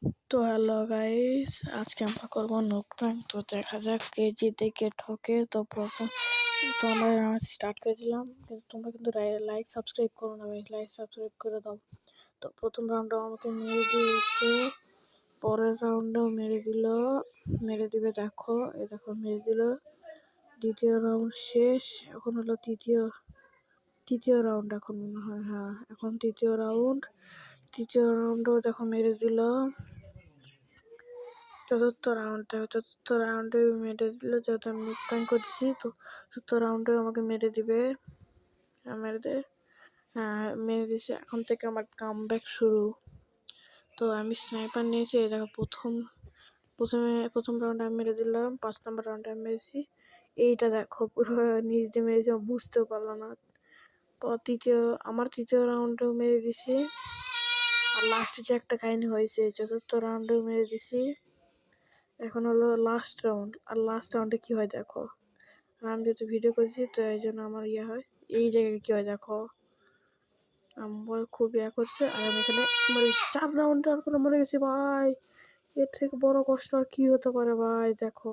তো hello guys, আজকে আমরা করবো নুক প্র্যাঙ্ক। তো দেখা যাক কে জিতে কে ঠকে। তো আমরা স্টার্ট করে দিলাম, কিন্তু তোমরা কিন্তু লাইক সাবস্ক্রাইব করো না ভাই, লাইক সাবস্ক্রাইব করে দাও। তো প্রথম রাউন্ডে আমাকে মেরে দিয়েছে, পরের রাউন্ডেও মেরে দিবে। দেখো দেখো মেরে দিল। দ্বিতীয় রাউন্ড শেষ, এখন হলো তৃতীয় রাউন্ড। এখন মনে হয়, হ্যাঁ এখন তৃতীয় রাউন্ডও দেখো মেরে দিল। চতুর্থ রাউন্ডে মেরে দিল, যেহেতু আমি নুক প্র্যাঙ্ক করছি। তো চতুর্থ রাউন্ডে আমাকে মেরে দিবে, মেরে দিছে। এখন থেকে আমার কামব্যাক শুরু। তো আমি স্নাইপার নিয়েছি, দেখো প্রথম রাউন্ডে আমি মেরে দিলাম, 5 নম্বর রাউন্ডে আমি মেরেছি। এইটা দেখো পুরো নিচ দিয়ে মেরেছি, বুঝতেও পারলো না। তো তৃতীয় রাউন্ডেও মেরে দিছি। আর লাস্টে যে একটা কাহিনী হয়েছে, চতুর্থ রাউন্ডেও মেরে দিছি। এখন হলো লাস্ট রাউন্ড, আর লাস্ট রাউন্ডে কি হয় দেখো। আমি যেহেতু ভিডিও করেছি, তো এই জন্য আমার হয় এই জায়গায় কি হয় দেখো। আমার খুব করছে, আর আমি এখানে মরে গেছি 4 রাউন্ডে, আর কোনো মরে গেছি ভাই। এর থেকে বড় কষ্ট আর কি হতে পারে ভাই। দেখো